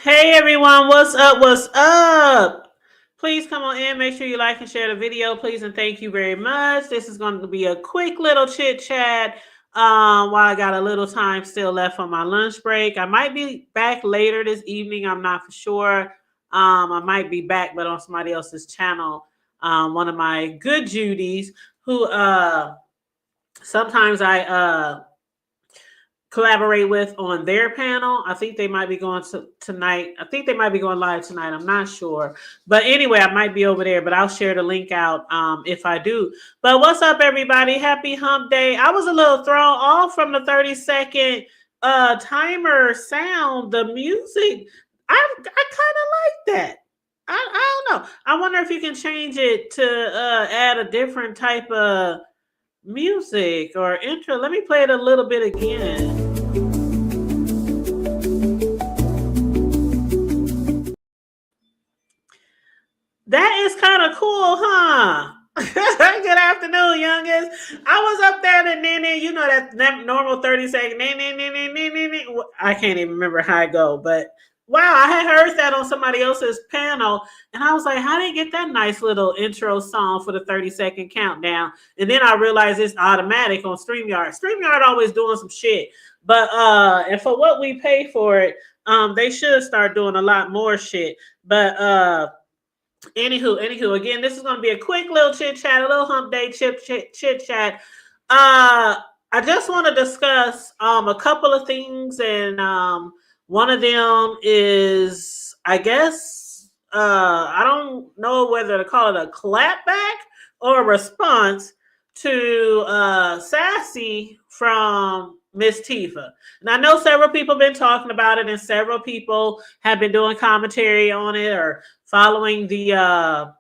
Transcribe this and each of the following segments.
Hey everyone, what's up? What's up? Please come on in. Make sure you like and share the video, please, and thank you very much. This is going to be a quick little chit chat while I got a little time still left on my lunch break. I might be back later this evening. I'm not for sure. I might be back, but on somebody else's channel. One of my good Judies who sometimes I collaborate with on their panel. I think they might be going to tonight. I think they might be going live tonight. I'm not sure. But anyway, I might be over there, but I'll share the link out if I do. But what's up, everybody? Happy hump day. I was a little thrown off from the 30-second timer sound, the music. I kind of like that. I don't know. I wonder if you can change it to add a different type of music or intro. Let me play it a little bit again. That is kind of cool, huh? Good afternoon, youngest. I was up there and then you know that normal 30-second. I can't even remember how I go, but wow, I had heard that on somebody else's panel, and I was like, how did they get that nice little intro song for the 30-second countdown? And then I realized it's automatic on StreamYard. StreamYard always doing some shit. But and for what we pay for it, they should start doing a lot more shit. But anywho, again, this is going to be a quick little chit chat, a little hump day chit chat. I just want to discuss a couple of things, and one of them is, I guess, I don't know whether to call it a clapback or a response to Sassy from Miss Tifa. And I know several people have been talking about it, and several people have been doing commentary on it or following the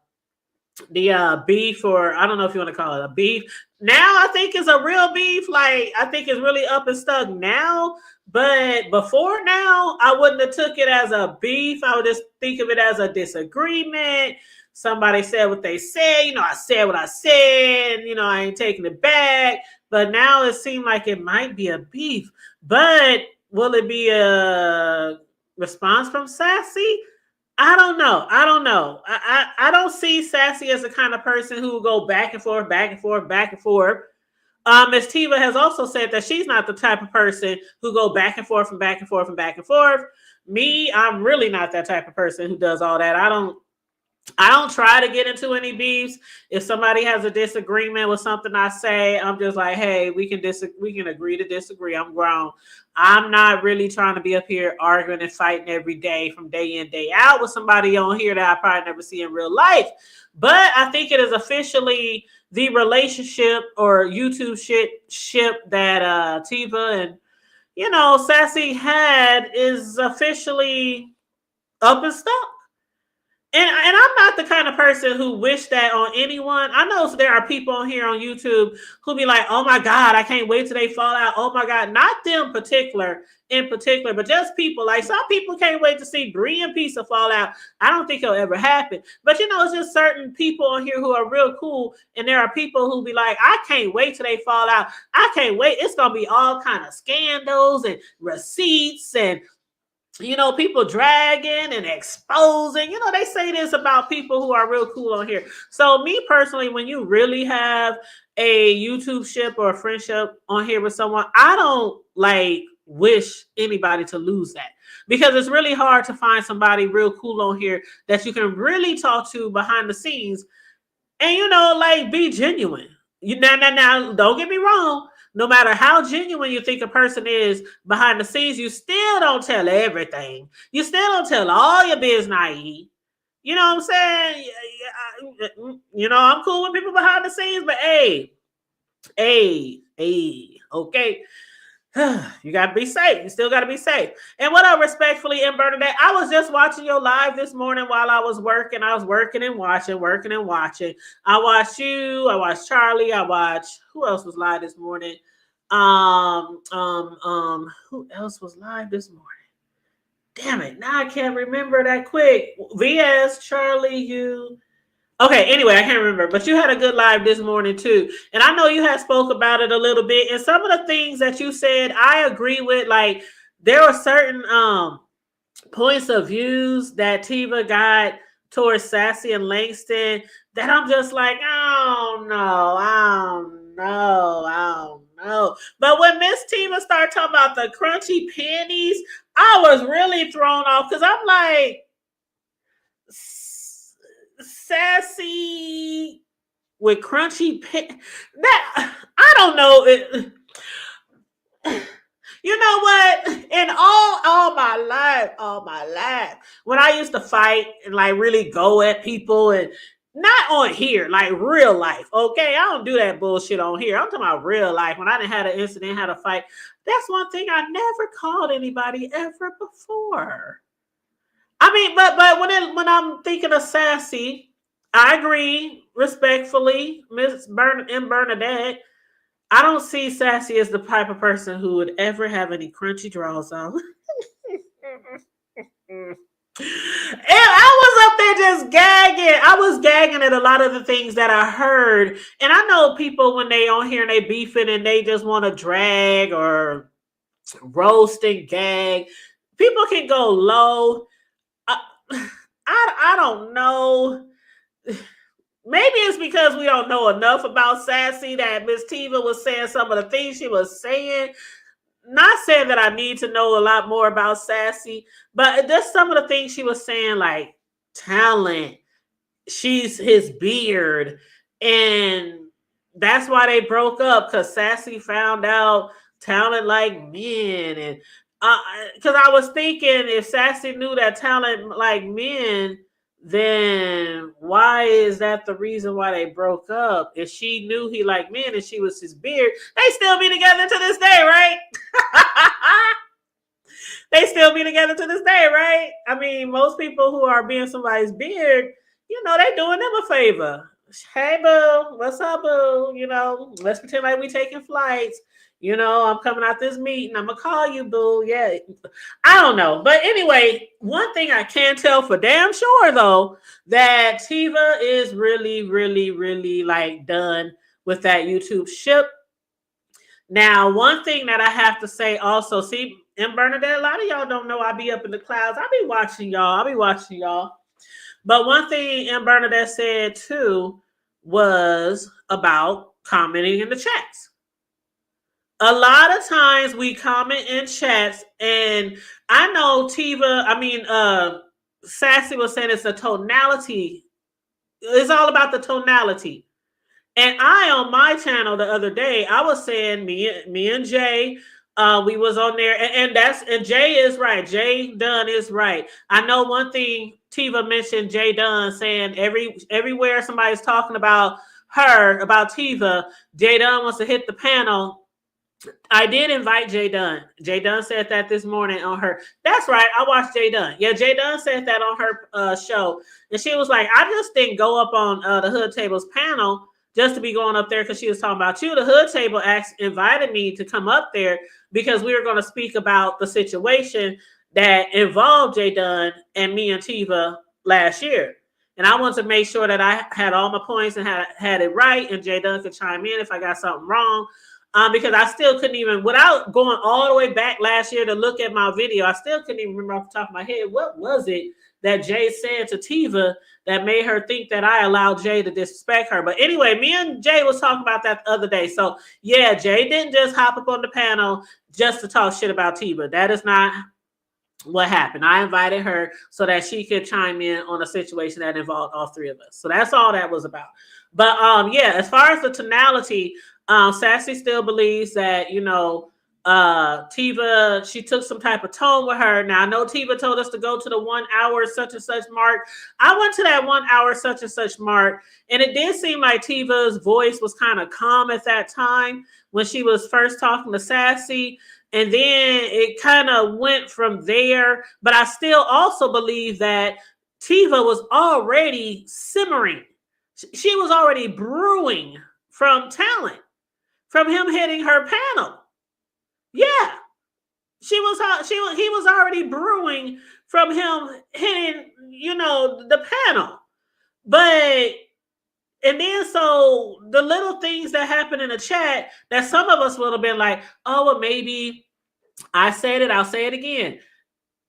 beef, or I don't know if you want to call it a beef. Now I think it's a real beef. Like, I think it's really up and stuck now. But before now, I wouldn't have took it as a beef. I would just think of it as a disagreement. Somebody said what they said. I said what I said. I ain't taking it back. But now it seemed like it might be a beef. But will it be a response from Sassy? I don't know. I don't see Sassy as the kind of person who will go back and forth, back and forth, back and forth. Miss Tiva has also said that she's not the type of person who go back and forth and back and forth and back and forth. Me, I'm really not that type of person who does all that. I don't try to get into any beefs. If somebody has a disagreement with something I say, I'm just like, hey, we can agree to disagree. I'm grown. I'm not really trying to be up here arguing and fighting every day from day in, day out with somebody on here that I probably never see in real life. But I think it is officially the relationship or YouTube ship that Tiva and Sassy had is officially up and stuck. And I'm not the kind of person who wish that on anyone. I know there are people on here on YouTube who be like, oh my God, I can't wait till they fall out. Oh my God. Not them in particular, but just people. Like, some people can't wait to see Brie and Pizza fall out. I don't think it'll ever happen. But it's just certain people on here who are real cool. And there are people who be like, I can't wait till they fall out. I can't wait. It's going to be all kind of scandals and receipts and people dragging and exposing. They say this about people who are real cool on here. So me personally, when you really have a YouTube ship or a friendship on here with someone, I don't wish anybody to lose that, because it's really hard to find somebody real cool on here that you can really talk to behind the scenes and be genuine. Now, don't get me wrong. No matter how genuine you think a person is behind the scenes, you still don't tell everything. You still don't tell all your business. You know what I'm saying? I'm cool with people behind the scenes, but hey, okay. You got to be safe. You still got to be safe. And what up, respectfully, and Bernadette, I was just watching your live this morning while I was working. I was working and watching. I watched you. I watched Charlie. Who else was live this morning? Who else was live this morning? Damn it. Now I can't remember that quick. VS, Charlie, you. Okay, anyway, I can't remember, but you had a good live this morning too. And I know you had spoke about it a little bit. And some of the things that you said, I agree with. Like, there are certain points of views that Tiva got towards Sassy and Langston that I'm just like, I don't know, I don't know, I don't know. But when Miss Tiva started talking about the crunchy panties, I was really thrown off because I'm like, Sassy with crunchy pan. That I don't know. You know what? In all my life, when I used to fight and like really go at people and not on here, like real life. Okay, I don't do that bullshit on here. I'm talking about real life. When I didn't have an incident, had a fight. That's one thing I never called anybody ever before. I mean, but when I'm thinking of Sassy, I agree respectfully, Bernadette. I don't see Sassy as the type of person who would ever have any crunchy draws on. And I was up there just gagging. I was gagging at a lot of the things that I heard. And I know people when they on here and they beefing and they just want to drag or roast and gag. People can go low. I, I don't know. Maybe it's because we don't know enough about Sassy that Miss Tiva was saying some of the things she was saying. Not saying that I need to know a lot more about Sassy, but just some of the things she was saying, like talent. She's his beard, and that's why they broke up because Sassy found out talent like men, and because I was thinking if Sassy knew that talent like men, then why is that the reason why they broke up? If she knew he liked men and she was his beard, they still be together to this day, right? They still be together to this day, right? I mean, most people who are being somebody's beard, they doing them a favor. Hey, boo, what's up, boo? Let's pretend like we taking flights. I'm coming out this meeting. I'm gonna call you, boo. Yeah, I don't know, but anyway, one thing I can tell for damn sure though that Tiva is really, really, really like done with that YouTube ship. Now, one thing that I have to say also, see, and Bernadette, a lot of y'all don't know I be up in the clouds. I be watching y'all. But one thing and Bernadette said too was about commenting in the chats. A lot of times we comment in chats, and I know Sassy was saying it's a tonality. It's all about the tonality. And I on my channel the other day, I was saying me and Jay, we was on there, and Jay is right. Jay Dunn is right. I know one thing Tiva mentioned Jay Dunn saying everywhere somebody's talking about her, about Tiva, Jay Dunn wants to hit the panel. I did invite Jay Dunn. Jay Dunn said that this morning on her. That's right. I watched Jay Dunn. Yeah, Jay Dunn said that on her show. And she was like, I just didn't go up on the Hood Table's panel just to be going up there because she was talking about you. The Hood Table invited me to come up there because we were going to speak about the situation that involved Jay Dunn and me and Tiva last year. And I wanted to make sure that I had all my points and had it right, and Jay Dunn could chime in if I got something wrong. Because I still couldn't even, without going all the way back last year to look at my video, I still couldn't even remember off the top of my head what was it that Jay said to Tiva that made her think that I allowed Jay to disrespect her. But anyway, me and Jay was talking about that the other day. So yeah, Jay didn't just hop up on the panel just to talk shit about Tiva. That is not what happened. I invited her so that she could chime in on a situation that involved all three of us. So that's all that was about. But yeah, as far as the tonality, Sassy still believes that, Tiva, she took some type of tone with her. Now, I know Tiva told us to go to the 1 hour such and such mark. I went to that 1 hour such and such mark, and it did seem like Tiva's voice was kind of calm at that time when she was first talking to Sassy. And then it kind of went from there. But I still also believe that Tiva was already simmering. She was already brewing from talent, from him hitting her panel. Yeah, he was already brewing from him hitting, the panel. But and then so the little things that happen in the chat that some of us would have been like, oh, well, maybe I said it, I'll say it again.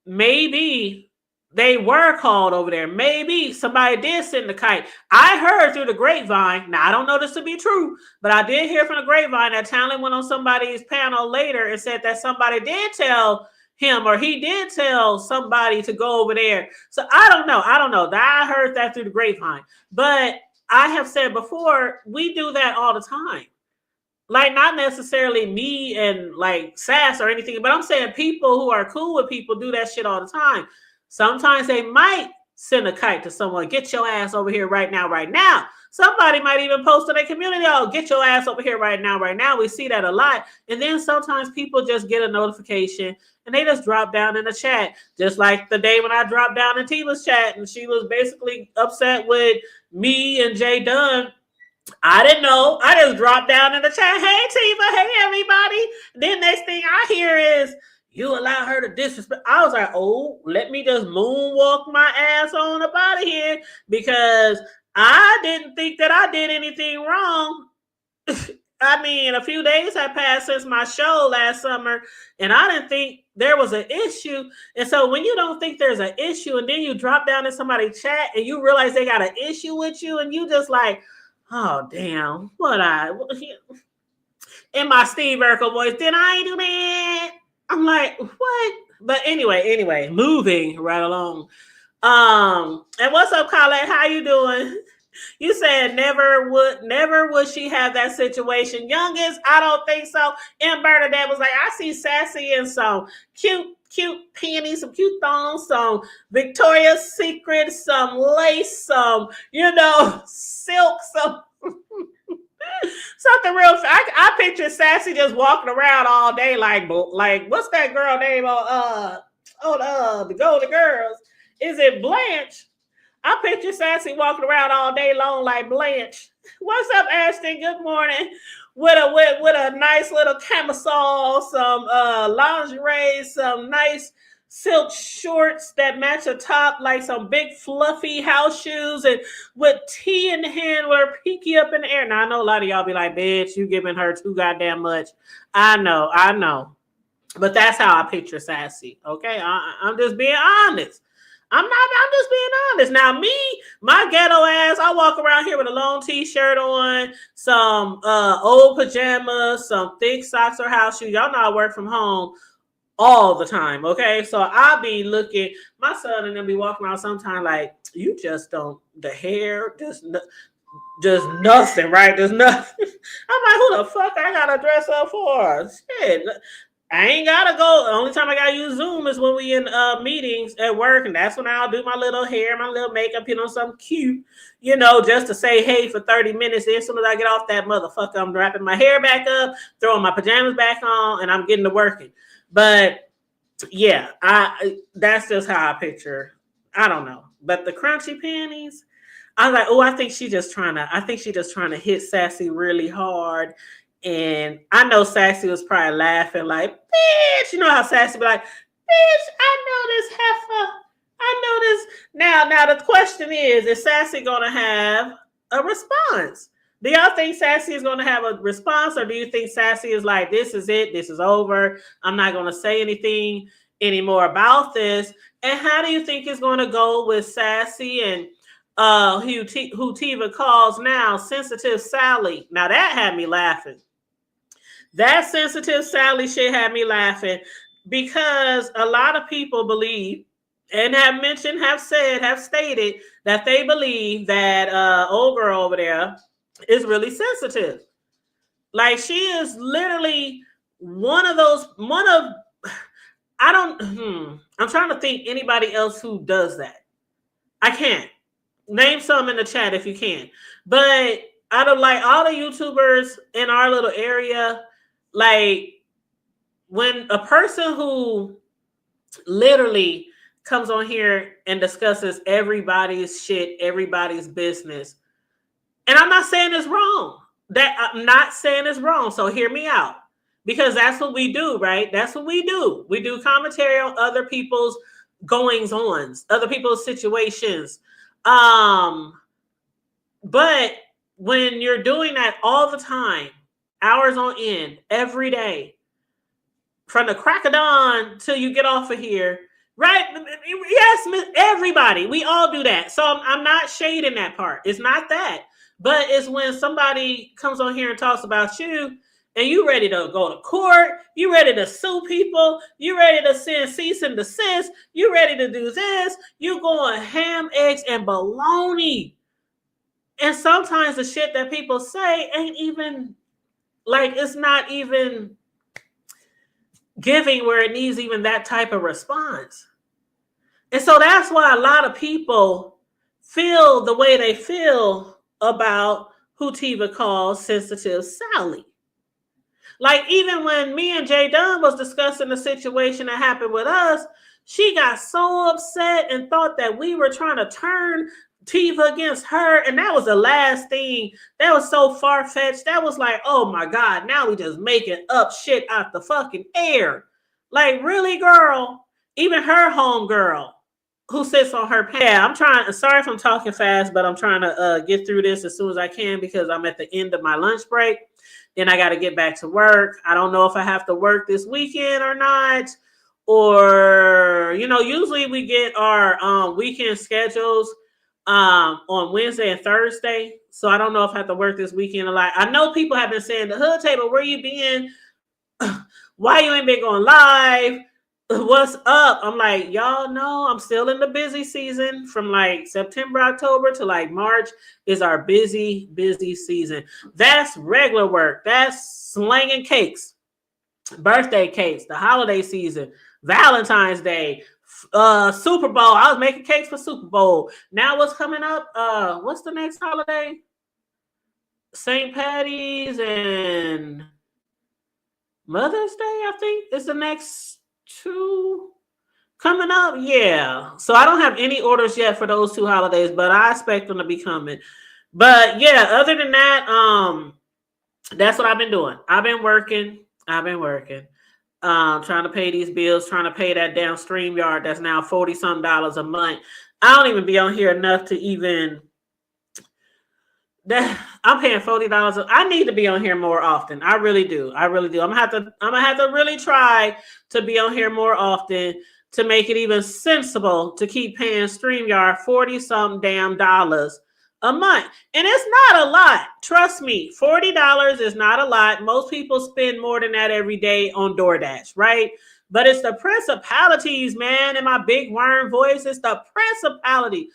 maybe they were called over there. Maybe somebody did send the kite. I heard through the grapevine. Now I don't know this to be true, but I did hear from the grapevine that Talon went on somebody's panel later and said that somebody did tell him, or he did tell somebody to go over there. So I don't know. I heard that through the grapevine. But I have said before, we do that all the time. Like, not necessarily me and like Sass or anything, but I'm saying people who are cool with people do that shit all the time. Sometimes they might send a kite to someone, get your ass over here right now, right now. Somebody might even post in their community, oh, get your ass over here right now, right now. We see that a lot. And then sometimes people just get a notification and they just drop down in the chat. Just like the day when I dropped down in Tiva's chat and she was basically upset with me and Jay Dunn. I didn't know. I just dropped down in the chat. Hey, Tiva. Hey, everybody. Then next thing I hear is, you allow her to disrespect. I was like, oh, let me just moonwalk my ass on up out of here, because I didn't think that I did anything wrong. I mean, a few days had passed since my show last summer, and I didn't think there was an issue. And so when you don't think there's an issue, and then you drop down in somebody's chat and you realize they got an issue with you, and you just like, oh, damn, in my Steve Urkel voice, did I do that? I'm like, what? But anyway, moving right along. And what's up, Colette? How you doing? You said never would she have that situation. Youngest, I don't think so. And Bernadette was like, I see Sassy in some cute panties, some cute thongs, some Victoria's Secret, some lace, some, silk, some something real. I picture Sassy just walking around all day like what's that girl name on the Golden Girls? Is it Blanche? I picture Sassy walking around all day long like Blanche. What's up, Ashton? Good morning. With a nice little camisole, some lingerie, some nice silk shorts that match a top, like some big fluffy house shoes, and with tea in the hand with her peaky up in the air. Now I know a lot of y'all be like, bitch, you giving her too goddamn much. I know. But that's how I picture Sassy. Okay, I'm just being honest. I'm just being honest. Now, me, my ghetto ass, I walk around here with a long t-shirt on, some old pajamas, some thick socks or house shoes. Y'all know I work from home all the time, okay? So I'll be looking, my son and them be walking around sometime like, you just don't, the hair, just nothing, right? There's nothing. I'm like, who the fuck I gotta dress up for? Shit. I ain't gotta go. The only time I gotta use Zoom is when we in meetings at work, and that's when I'll do my little hair, my little makeup, something cute, just to say hey for 30 minutes. Then as soon as I get off that motherfucker, I'm wrapping my hair back up, throwing my pajamas back on, and I'm getting to working. But yeah, that's just how I picture. I don't know, but the crunchy panties, I was like, oh, I think she's just trying to hit Sassy really hard. And I know Sassy was probably laughing like, bitch, you know how Sassy be like, bitch, I know this heifer. I know this. Now the question is Sassy going to have a response? Do y'all think Sassy is going to have a response, or do you think Sassy is like, this is it, this is over, I'm not going to say anything anymore about this? And how do you think it's going to go with Sassy and who Tiva calls now Sensitive Sally? Now that had me laughing. That Sensitive Sally shit had me laughing, because a lot of people believe and have stated that they believe that old girl over there is really sensitive. Like, she is literally I'm trying to think anybody else who does that. I can't. Name some in the chat if you can. But out of like all the YouTubers in our little area, like, when a person who literally comes on here and discusses everybody's shit, everybody's business, and I'm not saying it's wrong. So hear me out, because that's what we do, right? That's what we do. We do commentary on other people's goings-ons, other people's situations. But when you're doing that all the time, hours on end, every day, from the crack of dawn till you get off of here, Right? Yes, everybody. We all do that. So I'm not shading that part. It's not that. But it's when somebody comes on here and talks about you and you ready to go to court, you ready to sue people, you ready to send cease and desist, you ready to do this, you going ham, eggs, and bologna. And sometimes the shit that people say ain't even like it's not even giving where it needs even that type of response. And so that's why a lot of people feel the way they feel about who Tiva calls Sensitive Sally. Like even when me and Jay Dunn was discussing the situation that happened with us, she got so upset and thought that we were trying to turn Tiva against her. And that was the last thing. That was so far-fetched. That was like, oh my God, now we just making up shit out the fucking air. Like, really, girl? Even her home girl who sits on her pants. Yeah, I'm trying. Sorry if I'm talking fast, but I'm trying to get through this as soon as I can because I'm at the end of my lunch break. Then I got to get back to work. I don't know if I have to work this weekend or not. Or, usually we get our weekend schedules on Wednesday and Thursday. So I don't know if I have to work this weekend a lot. I know people have been saying, the hood table, where you been? Why you ain't been going live? What's up? I'm like, y'all know I'm still in the busy season from like September, October to like March is our busy season. That's regular work. That's slanging cakes, birthday cakes, the holiday season, Valentine's Day, Super Bowl. I was making cakes for Super Bowl. Now what's coming up? What's the next holiday? St. Patty's and Mother's Day, I think, is the next two coming up. Yeah. So I don't have any orders yet for those two holidays, but I expect them to be coming. But yeah, other than that, that's what I've been doing. I've been working. Trying to pay these bills, trying to pay that damn StreamYard that's now $40-some a month. I don't even be on here enough to even that I'm paying $40. I need to be on here more often. I really do. I'm gonna have to really try to be on here more often to make it even sensible to keep paying StreamYard $40-some a month. And it's not a lot. Trust me, $40 is not a lot. Most people spend more than that every day on DoorDash, right? But it's the principalities, man. In my big worm voice, it's the principality.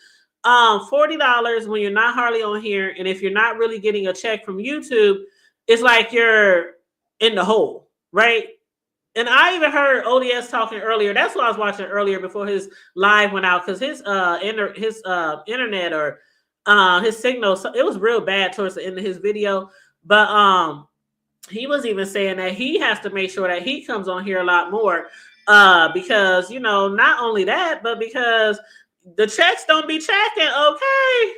$40 when you're not hardly on here, and if you're not really getting a check from YouTube, it's like you're in the hole, right? And I even heard ODS talking earlier. That's what I was watching earlier before his live went out because his internet or his signal, it was real bad towards the end of his video. But he was even saying that he has to make sure that he comes on here a lot more because not only that, but because the checks don't be checking, okay?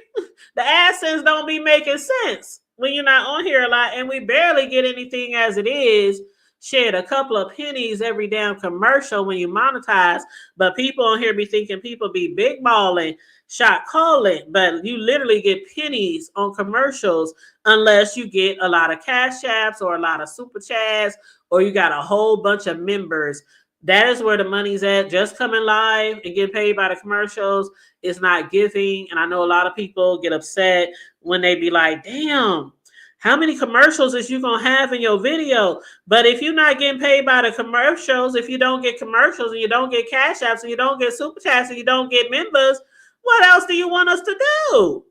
The AdSense don't be making sense when you're not on here a lot, and we barely get anything as it is. Shit, a couple of pennies every damn commercial when you monetize, but people on here be thinking people be big balling, shot calling, but you literally get pennies on commercials unless you get a lot of cash apps or a lot of super chats or you got a whole bunch of members. That is where the money's at. Just coming live and getting paid by the commercials is not giving. And I know a lot of people get upset when they be like, damn, how many commercials is you going to have in your video? But if you're not getting paid by the commercials, if you don't get commercials and you don't get cash apps and you don't get super chats and you don't get members, what else do you want us to do?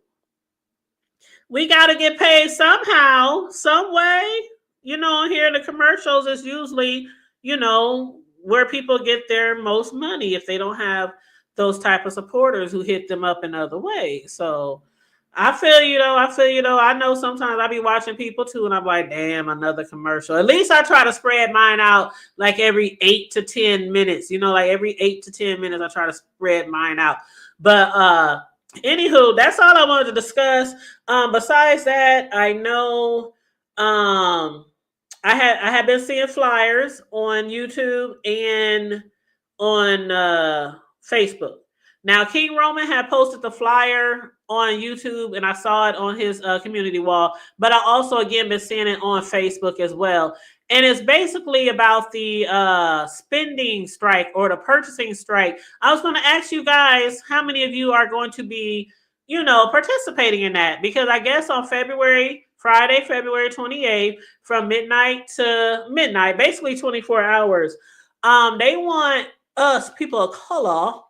We got to get paid somehow, some way. Here the commercials is usually, where people get their most money if they don't have those type of supporters who hit them up in other ways. So I feel you though. I know sometimes I be watching people too, and I'm like, damn, another commercial. At least I try to spread mine out like every 8 to 10 minutes. Like every 8 to 10 minutes, I try to spread mine out. But anywho, that's all I wanted to discuss. Besides that, I know I had been seeing flyers on YouTube and on Facebook. Now, King Roman had posted the flyer on YouTube and I saw it on his community wall, but I also again been seeing it on Facebook as well. And it's basically about the spending strike or the purchasing strike. I was going to ask you guys how many of you are going to be, participating in that, because I guess on Friday, February 28th, from midnight to midnight, basically 24 hours, they want us, people of color,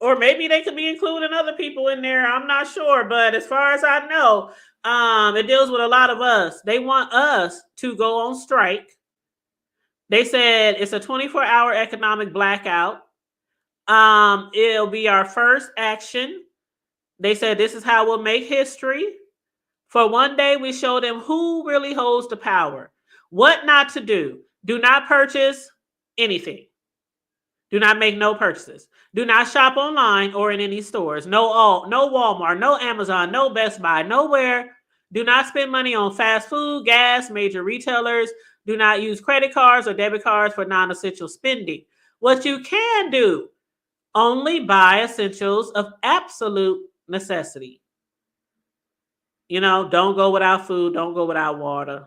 or maybe they could be including other people in there. I'm not sure, but as far as I know, it deals with a lot of us. They want us to go on strike. They said it's a 24-hour economic blackout. It'll be our first action. They said this is how we'll make history. For one day, we show them who really holds the power. What not to do. Do not purchase anything. Do not make no purchases. Do not shop online or in any stores. No Walmart, no Amazon, no Best Buy, nowhere. Do not spend money on fast food, gas, major retailers. Do not use credit cards or debit cards for non-essential spending. What you can do, only buy essentials of absolute necessity. Don't go without food, don't go without water,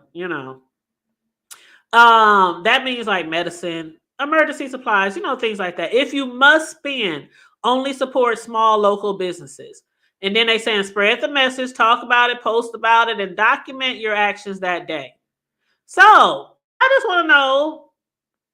that means like medicine, emergency supplies, things like that. If you must spend, only support small local businesses. And then they saying spread the message, talk about it, post about it, and document your actions that day. So I just want to know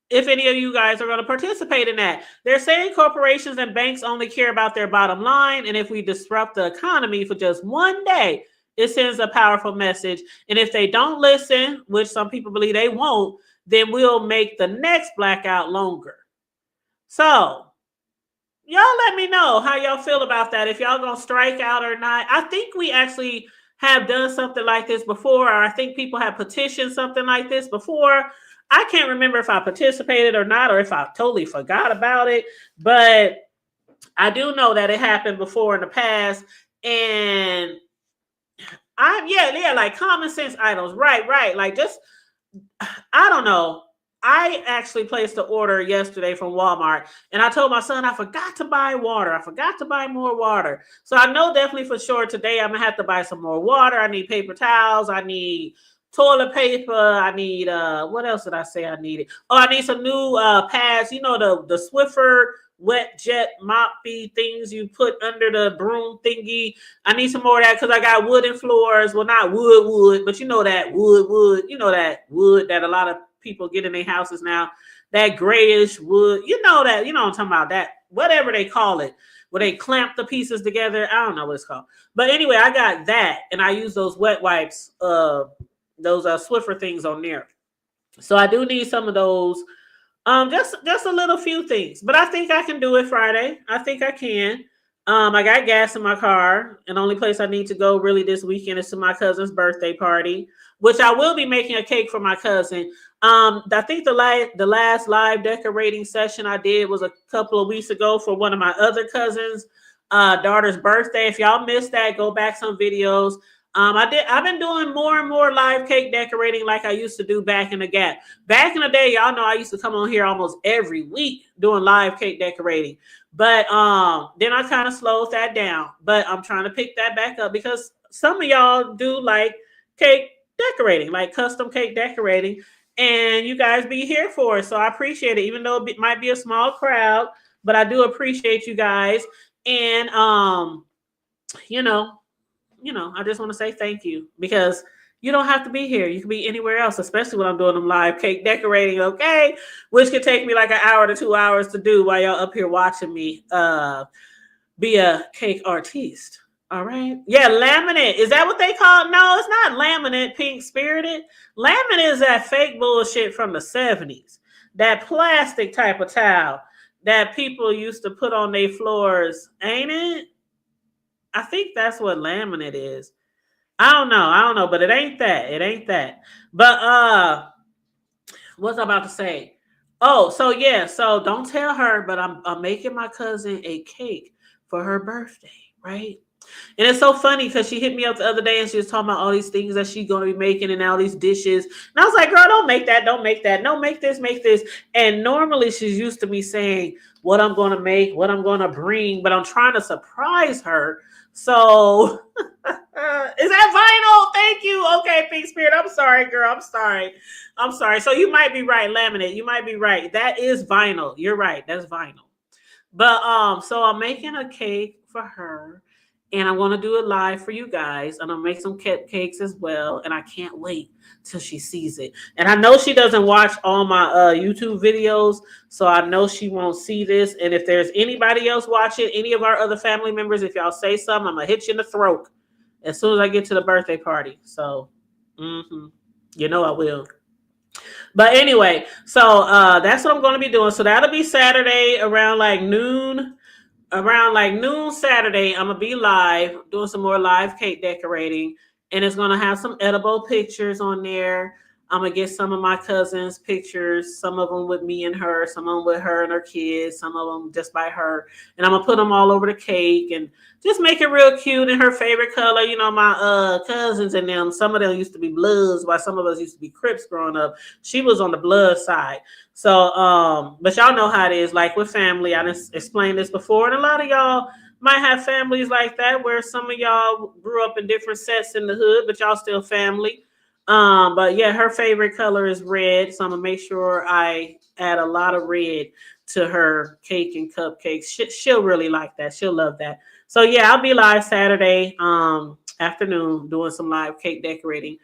if any of you guys are going to participate in that. They're saying corporations and banks only care about their bottom line. And if we disrupt the economy for just one day, it sends a powerful message. And if they don't listen, which some people believe they won't, then we'll make the next blackout longer. So y'all let me know how y'all feel about that. If y'all gonna strike out or not. I think we actually have done something like this before, or I think people have petitioned something like this before. I can't remember if I participated or not, or if I totally forgot about it, but I do know that it happened before in the past. And like common sense items. Right. Like just, I don't know. I actually placed an order yesterday from Walmart, and I told my son I forgot to buy water. I forgot to buy more water. So I know definitely for sure today I'm going to have to buy some more water. I need paper towels. I need toilet paper. I need, what else did I say I needed? Oh, I need some new pads. The Swiffer wet jet moppy things you put under the broom thingy. I need some more of that because I got wooden floors. Well, not wood, but that wood, that wood that a lot of people get in their houses now, that grayish wood, that, what I'm talking about, that whatever they call it, where they clamp the pieces together. I don't know what it's called. But anyway, I got that, and I use those wet wipes, those Swiffer things on there. So I do need some of those. Just a little few things, but I think I can do it Friday. I think I can. I got gas in my car, and the only place I need to go really this weekend is to my cousin's birthday party, which I will be making a cake for my cousin. I think the last live decorating session I did was a couple of weeks ago for one of my other cousins' daughter's birthday. If y'all missed that, go back some videos. I've been doing more and more live cake decorating like I used to do back in the gap. Back in the day, y'all know I used to come on here almost every week doing live cake decorating. But then I kind of slowed that down. But I'm trying to pick that back up because some of y'all do like cake decorating, like custom cake decorating. And you guys be here for it. So I appreciate it, even though it might be a small crowd. But I do appreciate you guys. And, I just want to say thank you because you don't have to be here. You can be anywhere else, especially when I'm doing them live cake decorating, okay? Which could take me like an hour to 2 hours to do while y'all up here watching me be a cake artiste. All right. Yeah, laminate. Is that what they call it? No, it's not laminate, pink spirited. Laminate is that fake bullshit from the 70s. That plastic type of towel that people used to put on their floors, ain't it? I think that's what laminate is. I don't know, but it ain't that. But what's I about to say? Oh, so don't tell her, but I'm making my cousin a cake for her birthday, right? And it's so funny because she hit me up the other day and she was talking about all these things that she's going to be making and all these dishes. And I was like, girl, don't make that. Don't make that. No, make this, make this. And normally she's used to me saying what I'm going to make, what I'm going to bring, but I'm trying to surprise her. So is that vinyl? Thank you. Okay, Pink Spirit. I'm sorry, girl. I'm sorry. I'm sorry. So you might be right, laminate. You might be right. That is vinyl. You're right. That's vinyl. But so I'm making a cake for her, and I'm gonna do it live for you guys, and I'll make some cupcakes as well. And I can't wait till she sees it. And I know she doesn't watch all my YouTube videos, so I know she won't see this. And if there's anybody else watching, any of our other family members, if y'all say something, I'm gonna hit you in the throat as soon as I get to the birthday party. So, you know I will. But anyway, so that's what I'm going to be doing. So that'll be Saturday around like noon. Around like noon Saturday, I'm gonna be live doing some more live cake decorating, and it's gonna have some edible pictures on there. I'm gonna get some of my cousins' pictures, some of them with me and her, some of them with her and her kids, some of them just by her, and I'm gonna put them all over the cake and just make it real cute in her favorite color. You know, my cousins and them. Some of them used to be Bloods, while some of us used to be Crips growing up. She was on the Blood side. So, but y'all know how it is, like with family. I just explained this before, and a lot of y'all might have families like that where some of y'all grew up in different sets in the hood, but y'all still family. But yeah, her favorite color is red, so I'm gonna make sure I add a lot of red to her cake and cupcakes. She'll really like that. She'll love that. So yeah, I'll be live Saturday afternoon doing some live cake decorating.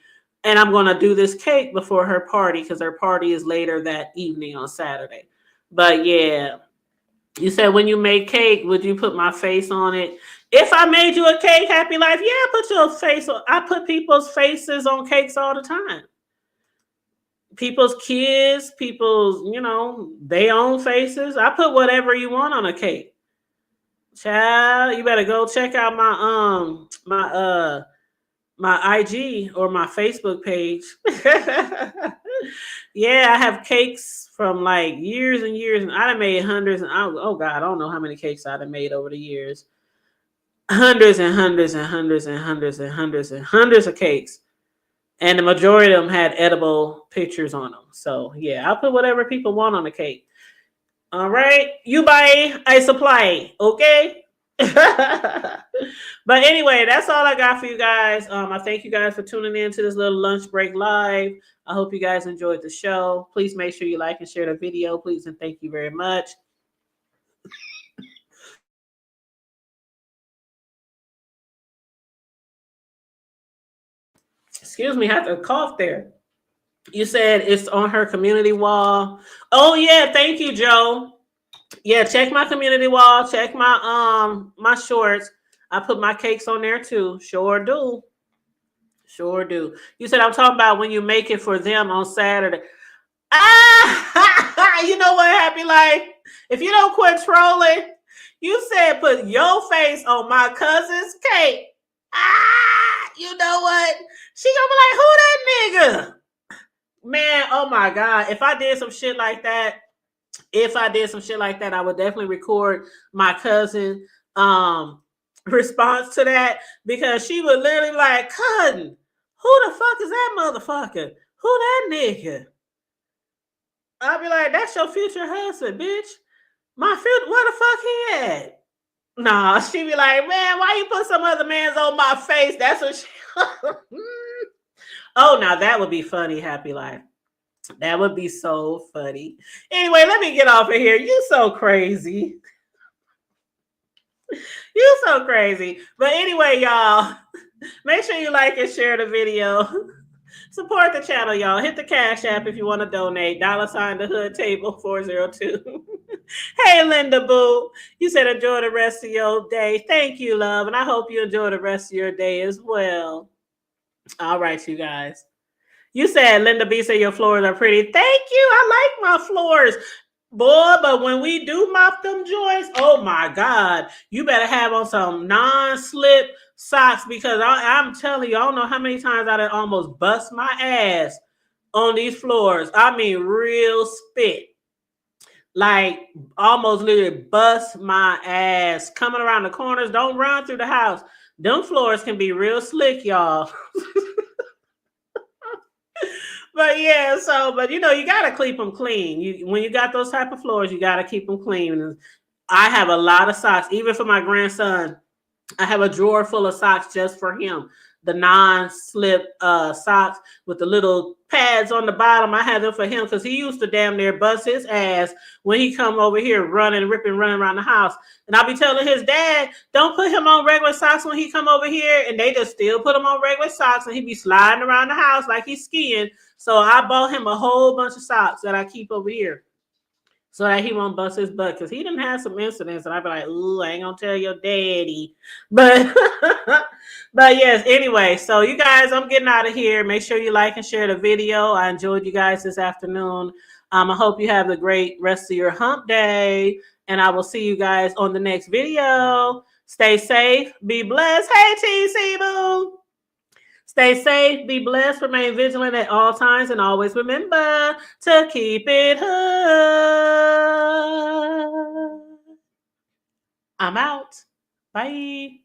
And I'm going to do this cake before her party because her party is later that evening on Saturday. But yeah, you said when you make cake, would you put my face on it? If I made you a cake, Happy Life, yeah, put your face on. I put people's faces on cakes all the time. People's kids, people's, they own faces. I put whatever you want on a cake. Child, you better go check out my IG or my Facebook page. Yeah, I have cakes from like years and years, and I done made hundreds. And oh God, I don't know how many cakes I done made over the years. Hundreds and hundreds and hundreds and hundreds and hundreds and hundreds of cakes, and the majority of them had edible pictures on them. So yeah, I'll put whatever people want on the cake. All right, you buy, I supply. Okay. But anyway, that's all I got for you guys. I thank you guys for tuning in to this little lunch break live. I hope you guys enjoyed the show. Please make sure you like and share the video, please, and thank you very much. Excuse me, I had to cough there. You said it's on her community wall. Oh yeah, thank you, Joe. Yeah, check my community wall. Check my shorts. I put my cakes on there too. Sure do. Sure do. You said I'm talking about when you make it for them on Saturday. Ah, you know what, Happy Life? If you don't quit trolling, you said put your face on my cousin's cake. Ah, you know what? She gonna be like, who that nigga? Man, oh my God. If I did some shit like that, I would definitely record my cousin response to that, because she would literally be like, cousin, who the fuck is that motherfucker? Who that nigga? I'll be like, that's your future husband, bitch. My future, where the fuck he at? Nah, she be like, man, why you put some other man's on my face? That's what she. Oh, now that would be funny, Happy Life. That would be so funny. Anyway, let me get off of here. You so crazy. You so crazy. But anyway, y'all, make sure you like and share the video. Support the channel, y'all. Hit the Cash App if you want to donate. $ the hood table 402. Hey, Linda Boo. You said enjoy the rest of your day. Thank you, love. And I hope you enjoy the rest of your day as well. All right, you guys. You said Linda B said your floors are pretty. Thank you. I like my floors. Boy, but when we do mop them joints, oh my God, you better have on some non-slip socks, because I'm telling you, I don't know how many times I done almost bust my ass on these floors. I mean, real spit. Like almost literally bust my ass coming around the corners. Don't run through the house. Them floors can be real slick, y'all. But yeah, so but you gotta keep them clean. When you got those type of floors, you gotta keep them clean. I have a lot of socks, even for my grandson. I have a drawer full of socks just for him. The non-slip socks with the little pads on the bottom. I have them for him because he used to damn near bust his ass when he come over here running, ripping, running around the house. And I'll be telling his dad, don't put him on regular socks when he come over here. And they just still put him on regular socks and he be sliding around the house like he's skiing. So I bought him a whole bunch of socks that I keep over here so that he won't bust his butt because he didn't have some incidents and I'd be like, ooh, I ain't gonna tell your daddy. But but yes, anyway, so you guys, I'm getting out of here. Make sure you like and share the video. I enjoyed you guys this afternoon. I hope you have a great rest of your hump day. And I will see you guys on the next video. Stay safe, be blessed. Hey TC Boo. Stay safe, be blessed, remain vigilant at all times, and always remember to keep it hood. I'm out. Bye.